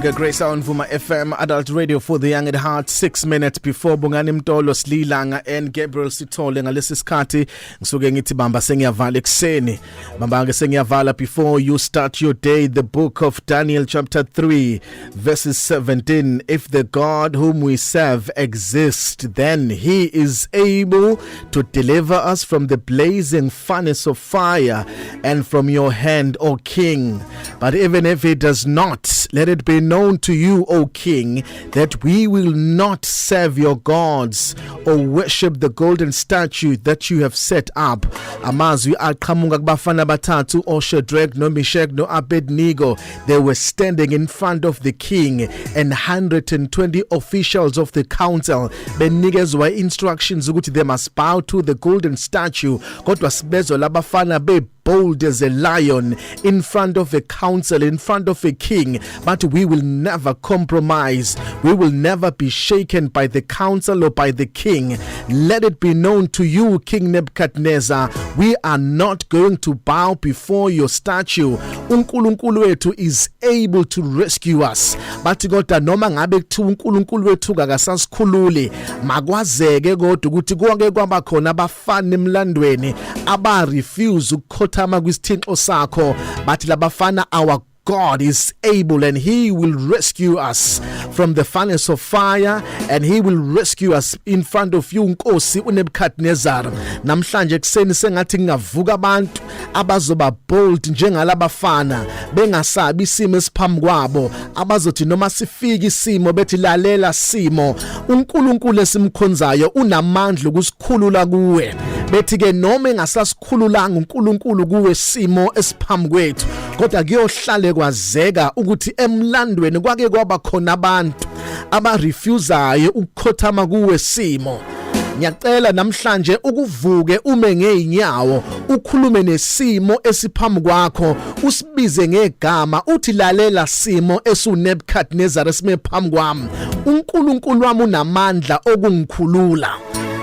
Great Sound Vuma FM Adult Radio for the Young at Heart. 6 minutes before Bongani Mtolo Slilanga and Gabriel Sithole ngalesi sikhathi ngisuke ngithi bamba sengiyavala ekseni bamba ke sengiyavala before you start your day. The book of Daniel chapter 3 verses 17. If the God whom we serve exists, then he is able to deliver us from the blazing furnace of fire and from your hand, O king. But even if he does not, let it be known to you, O king, that we will not serve your gods or worship the golden statue that you have set up. Amazwi aqhamuka kubafana bathathu oShadrach no Meshach no Abednego. They were standing in front of the king, and 120 officials of the council benikezwa instructions ukuthi they must bow to the golden statue. Kodwa sibezo labafana be bold as a lion in front of a council, in front of a king. But we will never compromise. We will never be shaken by the council or by the king. Let it be known to you, King Nebuchadnezzar, we are not going to bow before your statue. uNkulunkulu wethu is able to rescue us. But kodwa noma ngabe kuthiwa uNkulunkulu wethu akasasikhululi, makwazeke kodwa ukuthi konke kwaba khona abafana emlandweni aba refuse ukhothama kwisithixo sakho, but labafana our God is able, and he will rescue us from the furnace of fire, and he will rescue us in front of you, Nkosi uNebukadnezar. Namhlanje kuseni sengathi ngavuka abantu abazoba bold njengalabafana, bengasabi isimo esiphambi kwabo, abazothi noma sifika isimo bethi lalela simo, uNkulunkulu esimkhonzayo unamandla ukusikhulula kuwe. Bethi ke noma engasasikhululanga uNkulunkulu kuwe simo esiphambi kwethu, kodwa kuyohlale kwazeka ukuthi emlandweni kwake kwaba khona abantu abarefusayo ukukhothama kuwe simo. Ngiyacela namhlanje ukuvuke ume ngeenyawo, ukhulume nesimo esiphambi kwakho, usibize ngegama, uthi lalela simo esuNebukadnezar esime phambi kwami, uNkulunkulu wami unamandla okungikhulula.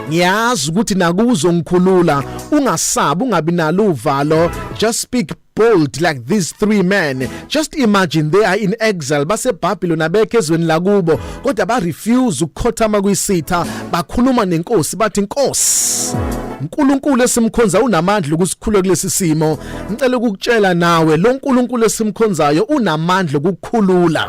Ngiyazi ukuthi nakuzo ngikhulula, ungasabi, ungabi nalo uvalo. Just speak bold like these three men. Just imagine they are in exile, base Babylon abekho ezweni lakubo, kodwa ba refuse ukukhothama kwisitha, bakhuluma nenkosi bathi Nkosi, uNkulunkulu esimkhonza unamandla ukusikhulula kulesi simo. Ngicela ukukutshela nawe lo uNkulunkulu esimkhonzayo unamandla ukukukhulula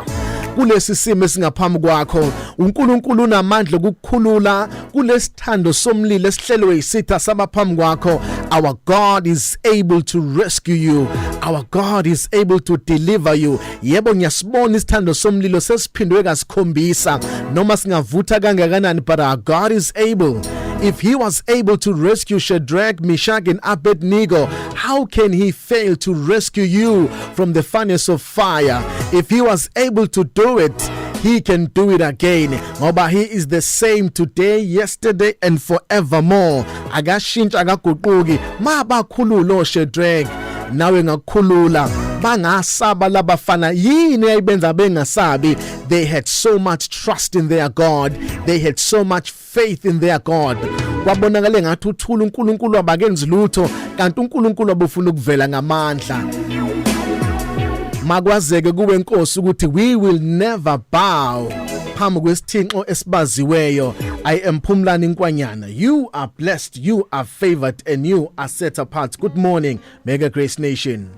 kulesi simo esingaphambi kwakho. uNkulunkulu unamandla ukukukhulula kulesithando somlilo esihlelwe isitha sabaphambi kwakho. Our God is able to rescue you. Our God is able to deliver you. Yebo ngiyasibona isithando somlilo sesiphindwe kasikhombisa noma singavutha kangakanani, but our God is able. If he was able to rescue Shadrach, Meshach and Abednego, how can he fail to rescue you from the furnace of fire? If he was able to do it, he can do it again. Ngoba he is the same today, yesterday and forevermore. Akashintsha akaguquki. Mabakhulula Shadrach, nawe ngakhulula. Bangasaba labafana yini ayibenza bengasabi? They had so much trust in their God. They had so much faith in their God. Kwabonakala ngathi uthula uNkulunkulu abakenzi lutho, kanti uNkulunkulu abufuna ukuvela ngamandla. Makwazeke kuwe Nkosi ukuthi we will never bow phambi kwesithixo esibaziweyo. I am Phumlani Nkwanyana. You are blessed, you are favored, and you are set apart. Good morning, Mega Grace Nation.